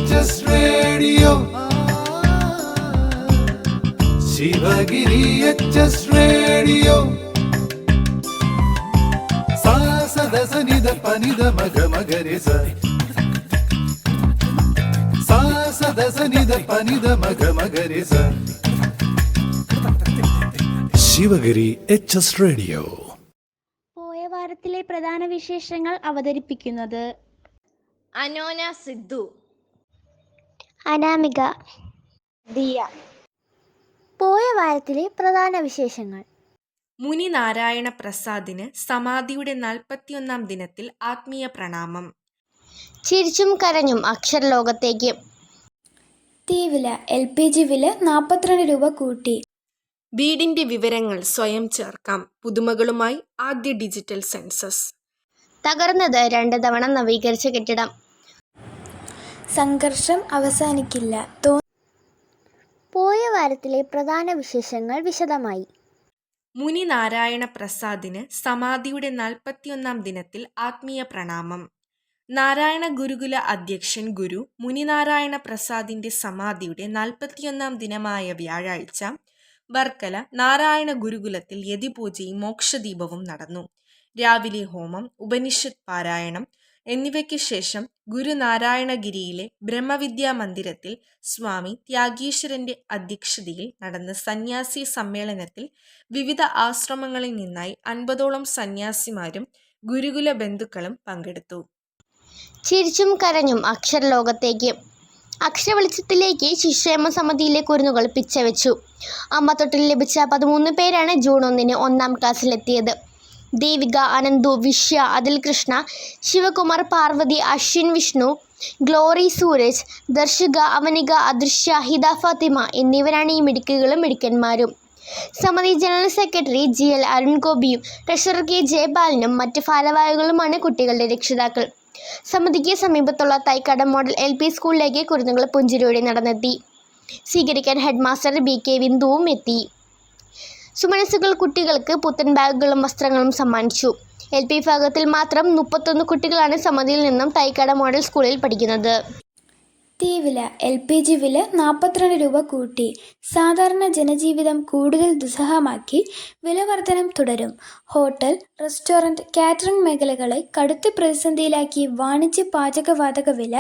HS Radio. Sivagiri HS Radio. സാസദസനിധ പനിധ മഗ മഗരിസ. സാസദസനിധ പനിധ മഗ മഗരിസ. Sivagiri HS Radio. പോയ വാരത്തിലെ പ്രധാന വിശേഷങ്ങൾ അവതരിപ്പിക്കുന്നത് അനോന സിദ്ധു, അനാമിക, ദിയ. പോയ വാരത്തിലെ പ്രധാന വിശേഷങ്ങൾ. മുനി നാരായണ പ്രസാദിന് സമാധിയുടെ 41 ദിനത്തിൽ ആത്മീയ പ്രണാമം. ചിരിച്ചും കരഞ്ഞും അക്ഷരലോകത്തേക്ക്. തീവില LPG വില 42 രൂപ കൂട്ടി. വീടിന്റെ വിവരങ്ങൾ സ്വയം ചേർക്കാം. പുതുമകളുമായി ആദ്യ ഡിജിറ്റൽ സെൻസസ്. തകർന്നത് 2 തവണ നവീകരിച്ച കെട്ടിടം. സംഘർഷം അവസാനിക്കില്ല. പോയ വാരത്തിലെ പ്രധാന വിശേഷങ്ങൾ വിശദമായി. മുനി നാരായണ പ്രസാദിന് സമാധിയുടെ 41 ദിനത്തിൽ ആത്മീയ പ്രണാമം. നാരായണ ഗുരുകുല അധ്യക്ഷൻ ഗുരു മുനിനാരായണ പ്രസാദിന്റെ സമാധിയുടെ 41 ദിനമായ വ്യാഴാഴ്ച വർക്കല നാരായണ ഗുരുകുലത്തിൽ യതിപൂജയും മോക്ഷദീപവും നടന്നു. രാവിലെ ഹോമം, ഉപനിഷത്ത് പാരായണം എന്നിവയ്ക്ക് ശേഷം ഗുരുനാരായണഗിരിയിലെ ബ്രഹ്മവിദ്യാ മന്ദിരത്തിൽ സ്വാമി ത്യാഗീശ്വരന്റെ അധ്യക്ഷതയിൽ നടന്ന സന്യാസി സമ്മേളനത്തിൽ വിവിധ ആശ്രമങ്ങളിൽ നിന്നായി 50ഓളം സന്യാസിമാരും ഗുരുകുല ബന്ധുക്കളും പങ്കെടുത്തു. ചിരിച്ചും കരഞ്ഞും അക്ഷരലോകത്തേക്ക്. അക്ഷരവെളിച്ചത്തിലേക്ക് ശിശുക്ഷേമ സമിതിയിലെ കുരുന്നുകൾ പിച്ചവെച്ചു. അമ്മത്തൊട്ടിൽ ലഭിച്ച 13 പേരാണ് ജൂൺ 1 1ാം ക്ലാസ്സിലെത്തിയത്. ദേവിക, അനന്തു, വിശ്യ, അതിൽ കൃഷ്ണ, ശിവകുമാർ, പാർവതി, അശ്വിൻ, വിഷ്ണു, ഗ്ലോറി, സൂരജ്, ദർശിക, അവനിക, അദൃശ്യ, ഹിദ, ഫാത്തിമ എന്നിവരാണ് ഈ മിടുക്കുകളും മിടുക്കന്മാരും. സമിതി ജനറൽ സെക്രട്ടറി GL അരുൺഗോപിയും ട്രഷറർ K ജയപാലനും മറ്റ് ഭാരവാഹികളുമാണ് കുട്ടികളുടെ രക്ഷിതാക്കൾ. സമിതിക്ക് സമീപത്തുള്ള തൈക്കാട് മോഡൽ LP സ്കൂളിലേക്ക് കുരുന്നുകൾ പുഞ്ചിരിയോടെ നടന്നെത്തി. സ്വീകരിക്കാൻ ഹെഡ് മാസ്റ്റർ BK ബിന്ദുവും എത്തി. സുമനസ്സുകൾ കുട്ടികൾക്ക് പുത്തൻ ബാഗുകളും വസ്ത്രങ്ങളും സമ്മാനിച്ചു. LP വിഭാഗത്തിൽ മാത്രം 31 കുട്ടികളാണ് സമിതിയിൽ നിന്നും തൈക്കാട് മോഡൽ സ്കൂളിൽ പഠിക്കുന്നത്. തീവില LPG വില 42 രൂപ കൂട്ടി. സാധാരണ ജനജീവിതം കൂടുതൽ ദുസ്സഹമാക്കി വില വർധനം തുടരും. ഹോട്ടൽ, റെസ്റ്റോറൻറ്റ്, കാറ്ററിംഗ് മേഖലകളെ കടുത്ത പ്രതിസന്ധിയിലാക്കി വാണിജ്യ പാചകവാതക വില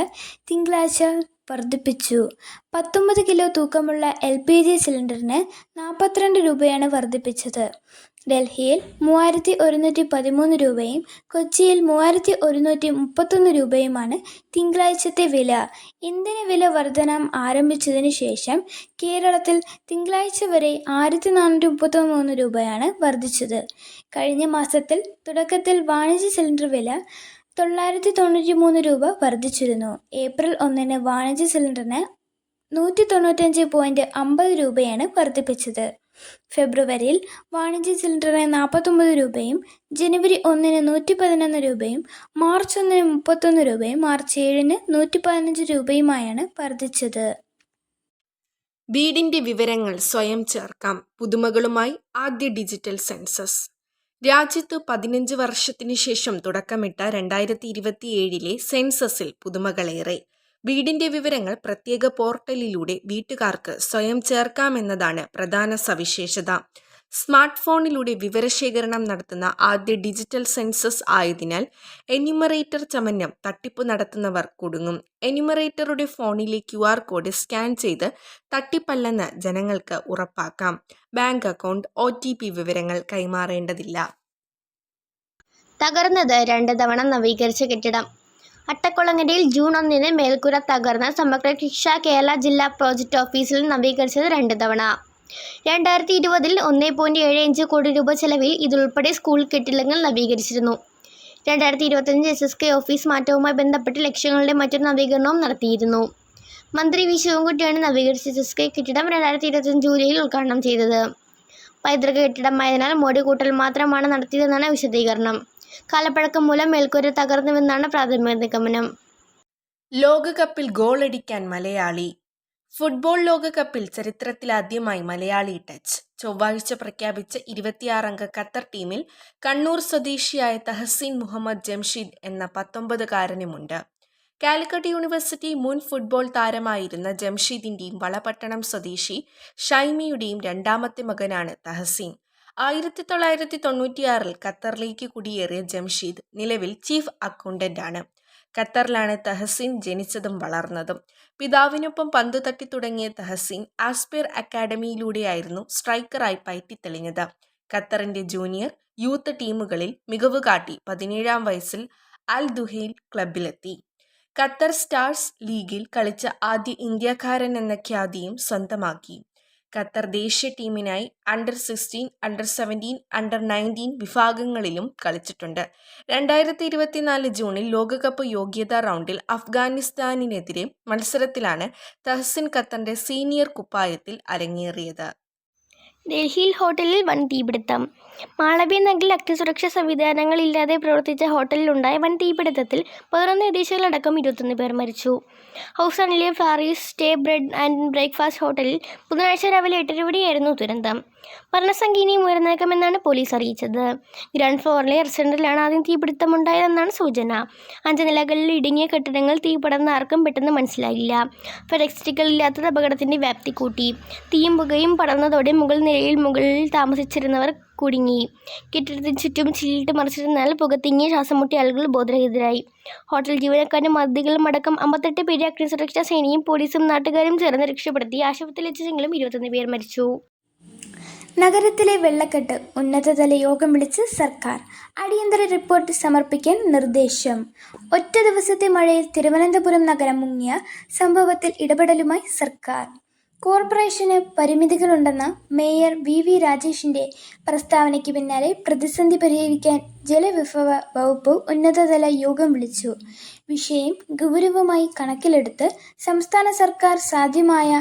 തിങ്കളാഴ്ച വർദ്ധിപ്പിച്ചു. 19 കിലോ തൂക്കമുള്ള LPG സിലിണ്ടറിന് 42 രൂപയാണ് വർദ്ധിപ്പിച്ചത്. ഡൽഹിയിൽ 3113 രൂപയും കൊച്ചിയിൽ 3131 രൂപയുമാണ് തിങ്കളാഴ്ചത്തെ വില. ഇന്ധന വില വർധനം ആരംഭിച്ചതിന് ശേഷം കേരളത്തിൽ തിങ്കളാഴ്ച വരെ 1433 രൂപയാണ് വർദ്ധിച്ചത്. കഴിഞ്ഞ മാസത്തിൽ തുടക്കത്തിൽ വാണിജ്യ സിലിണ്ടർ വില 993 രൂപ വർദ്ധിച്ചിരുന്നു. ഏപ്രിൽ 1 വാണിജ്യ സിലിണ്ടറിന് 195.50 രൂപയാണ് വർദ്ധിപ്പിച്ചത്. ഫെബ്രുവരിയിൽ വാണിജ്യ സിലിണ്ടറിന് 49 രൂപയും ജനുവരി 1 111 രൂപയും മാർച്ച് 1 31 രൂപയും മാർച്ച് 7 115 രൂപയുമായാണ് വർദ്ധിച്ചത്. വീടിന്റെ വിവരങ്ങൾ സ്വയം ചേർക്കാം. പുതുമകളുമായി ആദ്യ ഡിജിറ്റൽ സെൻസസ്. രാജ്യത്ത് 15 വർഷത്തിനു ശേഷം തുടക്കമിട്ട 2027 സെൻസസിൽ പുതുമകളേറെ. വീടിന്റെ വിവരങ്ങൾ പ്രത്യേക പോർട്ടലിലൂടെ വീട്ടുകാർക്ക് സ്വയം ചേർക്കാമെന്നതാണ് പ്രധാന സവിശേഷത. സ്മാർട്ട് ഫോണിലൂടെ വിവരശേഖരണം നടത്തുന്ന ആദ്യ ഡിജിറ്റൽ സെൻസസ് ആയതിനാൽ എന്യൂമറേറ്റർ ചമന്യം തട്ടിപ്പ് നടത്തുന്നവർ കുടുങ്ങും. എന്യൂമറേറ്ററുടെ ഫോണിലെ QR കോഡ് സ്കാൻ ചെയ്ത് തട്ടിപ്പല്ലെന്ന് ജനങ്ങൾക്ക് ഉറപ്പാക്കാം. ബാങ്ക് അക്കൗണ്ട്, OTP വിവരങ്ങൾ കൈമാറേണ്ടതില്ല. തകർന്നത് 2 തവണ നവീകരിച്ച കെട്ടിടം. അട്ടക്കുളങ്ങരയിൽ ജൂൺ 1 മേൽക്കൂര തകർന്ന സമഗ്ര ശിക്ഷ കേരള ജില്ലാ പ്രോജക്റ്റ് ഓഫീസിൽ നവീകരിച്ചത് 2 തവണ. 2020 1.75 കോടി രൂപ ചെലവിൽ ഇതുൾപ്പെടെ സ്കൂൾ കെട്ടിടങ്ങൾ നവീകരിച്ചിരുന്നു. 2025 SSK ഓഫീസ് മാറ്റവുമായി ബന്ധപ്പെട്ട് ലക്ഷ്യങ്ങളുടെ മറ്റൊരു നവീകരണവും നടത്തിയിരുന്നു. മന്ത്രി V ശിവൻകുട്ടിയാണ് നവീകരിച്ച SSK കെട്ടിടം 2025 ജൂലൈയിൽ ഉദ്ഘാടനം ചെയ്തത്. പൈതൃക കെട്ടിടമായതിനാൽ മോടി കൂട്ടൽ മാത്രമാണ് നടത്തിയതെന്നാണ് വിശദീകരണം. കാലപ്പഴക്കം മൂലം മേൽക്കൂര തകർന്നുവെന്നാണ് പ്രാഥമിക നിഗമനം. ലോകകപ്പിൽ ഗോളടിക്കാൻ മലയാളി. ഫുട്ബോൾ ലോകകപ്പിൽ ചരിത്രത്തിലാദ്യമായി മലയാളി ടച്ച്. ചൊവ്വാഴ്ച പ്രഖ്യാപിച്ച 26 അംഗ ഖത്തർ ടീമിൽ കണ്ണൂർ സ്വദേശിയായ തഹസീൻ മുഹമ്മദ് ജംഷീദ് എന്ന 19-കാരനുമുണ്ട്. കാലിക്കറ്റ് യൂണിവേഴ്സിറ്റി മുൻ ഫുട്ബോൾ താരമായിരുന്ന ജംഷീദിന്റെയും വളപട്ടണം സ്വദേശി ഷൈമിയുടെയും രണ്ടാമത്തെ മകനാണ് തഹസീൻ. 1996 ഖത്തറിലേക്ക് കുടിയേറിയ ജംഷീദ് നിലവിൽ ചീഫ് അക്കൗണ്ടന്റ് ആണ്. ഖത്തറിലാണ് തഹസീൻ ജനിച്ചതും വളർന്നതും. പിതാവിനൊപ്പം പന്ത് തട്ടി തുടങ്ങിയ തഹസീൻ ആസ്പെയർ അക്കാഡമിയിലൂടെയായിരുന്നു സ്ട്രൈക്കറായി പയറ്റിത്തെളിഞ്ഞത്. ഖത്തറിന്റെ ജൂനിയർ, യൂത്ത് ടീമുകളിൽ മികവ് കാട്ടി 17-ാം വയസ്സിൽ അൽ ദുഹൈൽ ക്ലബിലെത്തി. ഖത്തർ സ്റ്റാർസ് ലീഗിൽ കളിച്ച ആദ്യ ഇന്ത്യക്കാരൻ എന്ന ഖ്യാതിയും സ്വന്തമാക്കി. ഖത്തർ ദേശീയ ടീമിനായി അണ്ടർ-16, അണ്ടർ-17, അണ്ടർ-19 വിഭാഗങ്ങളിലും കളിച്ചിട്ടുണ്ട്. 2024 ജൂണിൽ ലോകകപ്പ് യോഗ്യതാ റൗണ്ടിൽ അഫ്ഗാനിസ്ഥാനെതിരെ മത്സരത്തിലാണ് തഹസിൻ ഖത്തറിന്റെ സീനിയർ കുപ്പായത്തിൽ അരങ്ങേറിയത്. ഡൽഹിയിൽ ഹോട്ടലിൽ വൻ തീപിടുത്തം. മാളവ്യ നഗറിൽ അഗ്നിസുരക്ഷാ സംവിധാനങ്ങളില്ലാതെ പ്രവർത്തിച്ച ഹോട്ടലിലുണ്ടായ വൻ തീപിടുത്തത്തിൽ 11 വിദേശികളടക്കം 21 പേർ മരിച്ചു. ഹൗസാനിലെ ഫാറീസ് സ്റ്റേ ബ്രെഡ് ആൻഡ് ബ്രേക്ക്ഫാസ്റ്റ് ഹോട്ടലിൽ ബുധനാഴ്ച രാവിലെ 8:30യോടെയായിരുന്നു ദുരന്തം. മരണസംഖ്യ ഇനിയും ഉയർന്നേക്കുമെന്നാണ് പോലീസ് അറിയിച്ചത്. ഗ്രൗണ്ട് ഫ്ലോറിലെ റെസ്റ്റോറൻറ്റിലാണ് ആദ്യം തീപിടുത്തമുണ്ടായതെന്നാണ് സൂചന. 5 നിലകളിൽ ഇടുങ്ങിയ കെട്ടിടങ്ങൾ തീ പടർന്ന ആർക്കും പെട്ടെന്ന് മനസ്സിലായില്ല. ഫയർ എക്സിറ്റുകൾ ഇല്ലാത്തത് അപകടത്തിന്റെ വ്യാപ്തി കൂട്ടി. തീയും പുകയും പടർന്നതോടെ മുകളിൽ താമസിച്ചിരുന്നവർ കുടുങ്ങി. കെട്ടിടത്തിന് ചുറ്റും ചില്ലിട്ട് മറിച്ചിരുന്നാൽ പുകത്തിങ്ങിയ ശ്വാസം മുട്ടിയ ആളുകൾ ബോധരഹിതരായി. ഹോട്ടൽ ജീവനക്കാരും അതിഥികളും അടക്കം 58 പേരെ അഗ്നിസുരക്ഷാ സേനയും പോലീസും നാട്ടുകാരും ചേർന്ന് രക്ഷപ്പെടുത്തി ആശുപത്രിയിൽ എത്തിച്ചെങ്കിലും 21 പേർ മരിച്ചു. നഗരത്തിലെ വെള്ളക്കെട്ട് ഉന്നതതല യോഗം വിളിച്ച് സർക്കാർ. അടിയന്തര റിപ്പോർട്ട് സമർപ്പിക്കാൻ നിർദ്ദേശം. ഒറ്റ ദിവസത്തെ മഴയിൽ തിരുവനന്തപുരം നഗരം മുങ്ങിയ സംഭവത്തിൽ ഇടപെടലുമായി സർക്കാർ. കോർപ്പറേഷന് പരിമിതികളുണ്ടെന്ന മേയർ വി രാജേഷിന്റെ പ്രസ്താവനയ്ക്ക് പിന്നാലെ പ്രതിസന്ധി പരിഹരിക്കാൻ ജലവിഭവ വകുപ്പ് ഉന്നതതല യോഗം വിളിച്ചു. വിഷയം ഗൗരവമായി കണക്കിലെടുത്ത് സംസ്ഥാന സർക്കാർ സാധ്യമായ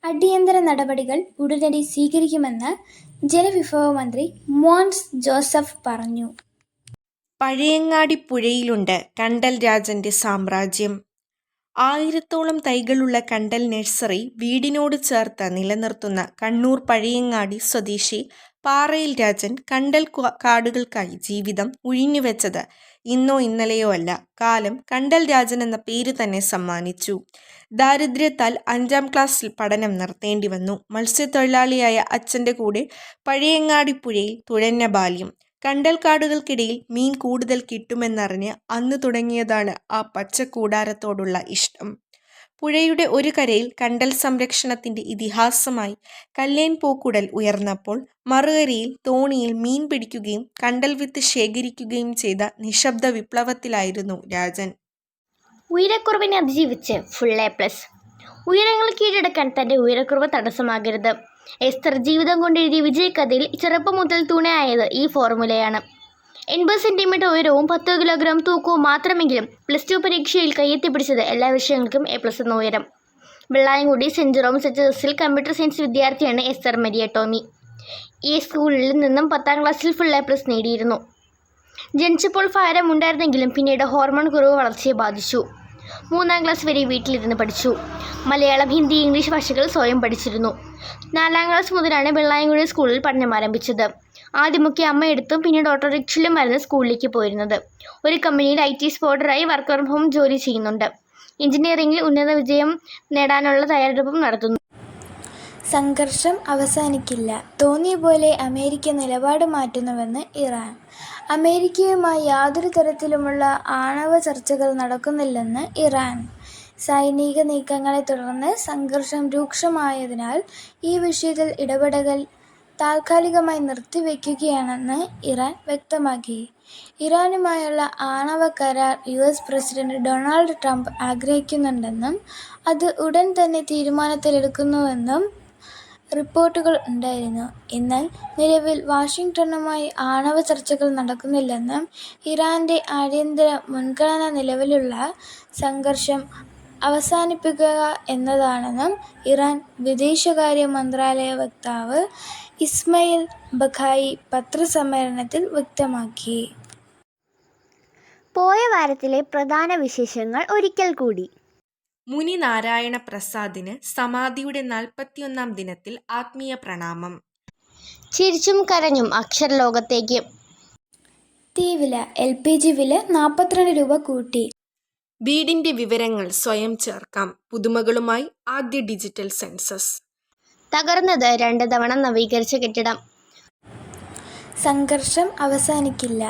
അടിയന്തര നടപടികൾ ഉടനടി സ്വീകരിക്കുമെന്ന് ജലവിഭവ മന്ത്രി മോൻസ് ജോസഫ് പറഞ്ഞു. പഴയങ്ങാടി പുഴയിലുണ്ട് കണ്ടൽ രാജന്റെ സാമ്രാജ്യം. 1000-ഓളം തൈകളുള്ള കണ്ടൽ നഴ്സറി വീടിനോട് ചേർത്ത് നിലനിർത്തുന്ന കണ്ണൂർ പഴയങ്ങാടി സ്വദേശി പാറയിൽ രാജൻ കണ്ടൽ കാടുകൾക്കായി ജീവിതം ഉഴിഞ്ഞുവെച്ചത് ഇന്നോ ഇന്നലെയോ അല്ല. കാലം കണ്ടൽ രാജൻ എന്ന പേര് തന്നെ സമ്മാനിച്ചു. ദാരിദ്ര്യത്താൽ 5-ാം ക്ലാസ്സിൽ പഠനം നിർത്തേണ്ടി വന്നു. മത്സ്യത്തൊഴിലാളിയായ അച്ഛൻ്റെ കൂടെ പഴയങ്ങാടി പുഴയിൽ തുഴഞ്ഞ ബാല്യം. കണ്ടൽക്കാടുകൾക്കിടയിൽ മീൻ കൂടുതൽ കിട്ടുമെന്നറിഞ്ഞ് അന്ന് തുടങ്ങിയതാണ് ആ പച്ചക്കൂടാരത്തോടുള്ള ഇഷ്ടം. പുഴയുടെ ഒരു കരയിൽ കണ്ടൽ സംരക്ഷണത്തിന്റെ ഇതിഹാസമായി കല്ലേൻ പൂക്കുടൽ ഉയർന്നപ്പോൾ മറുകരയിൽ തോണിയിൽ മീൻ പിടിക്കുകയും കണ്ടൽ വിത്ത് ശേഖരിക്കുകയും ചെയ്ത നിശബ്ദ വിപ്ലവത്തിലായിരുന്നു രാജൻ. ഉയരക്കുറവിനെ അതിജീവിച്ച് ഫുൾ A+. ഉയരങ്ങൾ കീഴടക്കാൻ തൻ്റെ ഉയരക്കുറവ് തടസ്സമാകരുത്. എസ്തർ ജീവിതം കൊണ്ടെഴുതിയ വിജയകഥയിൽ ചെറുപ്പം മുതൽ തുണയായത് ഈ ഫോർമുലയാണ്. 80 സെന്റിമീറ്റർ ഉയരവും 10 കിലോഗ്രാം തൂക്കവും മാത്രമെങ്കിലും +2 പരീക്ഷയിൽ കയ്യെത്തിപ്പിടിച്ചത് എല്ലാ വിഷയങ്ങൾക്കും A+ എന്ന ഉയരം. വെള്ളായംകുടി സെന്റ് ജെറോംസ് HSൽ കമ്പ്യൂട്ടർ സയൻസ് വിദ്യാർത്ഥിയാണ് എസ്തർ മരിയ ടോമി. ഈ സ്കൂളിൽ നിന്നും 10-ാം ക്ലാസ്സിൽ ഫുൾ A+ നേടിയിരുന്നു. ജനിച്ചപ്പോൾ ഭാരം ഉണ്ടായിരുന്നെങ്കിലും പിന്നീട് ഹോർമോൺ കുറവ് വളർച്ചയെ ബാധിച്ചു. 3-ാം ക്ലാസ് വരെ വീട്ടിലിരുന്ന് പഠിച്ചു. മലയാളം, ഹിന്ദി, ഇംഗ്ലീഷ് ഭാഷകൾ സ്വയം പഠിച്ചിരുന്നു. 4-ാം ക്ലാസ് മുതലാണ് വെള്ളായംകുടി സ്കൂളിൽ പഠനം ആരംഭിച്ചത്. ആദ്യമൊക്കെ അമ്മയെടുത്തും പിന്നീട് ഓട്ടോറിക്ഷയിലുമായിരുന്നു സ്കൂളിലേക്ക് പോയിരുന്നത്. ഒരു കമ്പനിയിൽ IT സ്പോട്ടറായി വർക്ക് ഫ്രം ഹോം ജോലി ചെയ്യുന്നുണ്ട്. എഞ്ചിനീയറിംഗിൽ ഉന്നത വിജയം നേടാനുള്ള തയ്യാറെടുപ്പും നടത്തുന്നു. സംഘർഷം അവസാനിക്കില്ല. തോന്നിയ പോലെ അമേരിക്ക നിലപാട് മാറ്റുന്നുവെന്ന് ഇറാൻ. അമേരിക്കയുമായി യാതൊരു തരത്തിലുമുള്ള ആണവ ചർച്ചകൾ നടക്കുന്നില്ലെന്ന് ഇറാൻ. സൈനിക നീക്കങ്ങളെ തുടർന്ന് സംഘർഷം രൂക്ഷമായതിനാൽ ഈ വിഷയത്തിൽ ഇടപെടൽ താൽക്കാലികമായി നിർത്തിവെക്കുകയാണെന്ന് ഇറാൻ വ്യക്തമാക്കി. ഇറാനുമായുള്ള ആണവ കരാർ US പ്രസിഡന്റ് ഡൊണാൾഡ് ട്രംപ് ആഗ്രഹിക്കുന്നുണ്ടെന്നും അത് ഉടൻ തന്നെ തീരുമാനത്തിലെടുക്കുന്നുവെന്നും റിപ്പോർട്ടുകൾ ഉണ്ടായിരുന്നു. എന്നാൽ നിലവിൽ വാഷിംഗ്ടണുമായി ആണവ ചർച്ചകൾ നടക്കുന്നില്ലെന്നും ഇറാന്റെ അടിയന്തര മുൻഗണന നിലവിലുള്ള സംഘർഷം അവസാനിപ്പിക്കുക എന്നതാണെന്നും ഇറാൻ വിദേശകാര്യ മന്ത്രാലയ വക്താവ് ഇസ്മയിൽ ബഖായി പത്രസമ്മേളനത്തിൽ വ്യക്തമാക്കി. പോയ വാരത്തിലെ പ്രധാന വിശേഷങ്ങൾ ഒരിക്കൽ കൂടി. മുനി നാരായണ പ്രസാദിന് സമാധിയുടെ 41-ാം ദിനത്തിൽ ആത്മീയ പ്രണാമം. ചിരിച്ചും കരഞ്ഞും അക്ഷരലോകത്തേക്ക്. തീ വില LPG വില 42 രൂപ കൂട്ടി. വീടിന്റെ വിവരങ്ങൾ സ്വയം ചേർക്കാം. പുതുമകളുമായി ആദ്യ ഡിജിറ്റൽ സെൻസസ്. തകർന്നത് 2 തവണ നവീകരിച്ച കെട്ടിടം. സംഘർഷം അവസാനിക്കില്ല.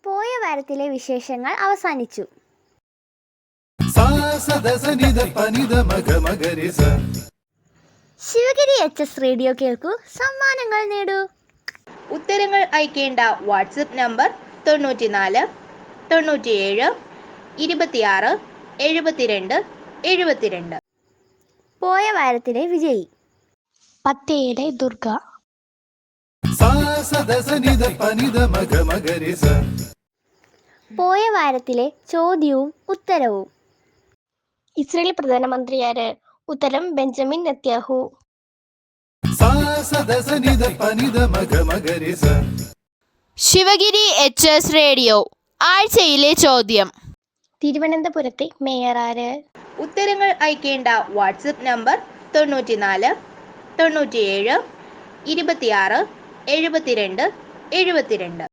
പോയ വാരത്തിലെ വിശേഷങ്ങൾ അവസാനിച്ചു. sa sa da sa ni da pa ni da ma ga ma ga re sa. Sivagiri HS radio കേൾക്കൂ, സമ്മാനങ്ങൾ നേടൂ. ഉത്തരങ്ങൾ അയക്കേണ്ട വാട്സപ്പ് നമ്പർ 94 97 26 72 72. പോയ വാരത്തിലെ വിജയി പത്തേയുടെ Durga. sa sa da sa ni da pa ni da ma ga re sa. പോയ വാരത്തിലെ ചോദ്യവും ഉത്തരവും. ഇസ്രയേൽ പ്രധാനമന്ത്രി ആര്? ഉത്തരം Benjamin നെത്യാഹു. sa sa da sa ni da pa ni da ma ga re sa. Sivagiri HS radio ആഴ്ചയിലെ ചോദ്യം. തിരുവനന്തപുരത്തെ മേയർ ആര്? ഉത്തരങ്ങൾ അയക്കേണ്ട WhatsApp number 94 97 26 72 72.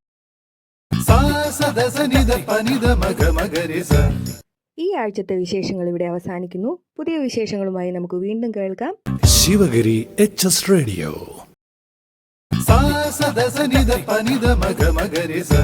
sa sa da sa ni da pa ni da ma ga re sa. ഈ ആഴ്ചത്തെ വിശേഷങ്ങൾ ഇവിടെ അവസാനിക്കുന്നു. പുതിയ വിശേഷങ്ങളുമായി നമുക്ക് വീണ്ടും കേൾക്കാം. Sivagiri HS radio. sa sa da sa ni da pa ni da ma ga re sa.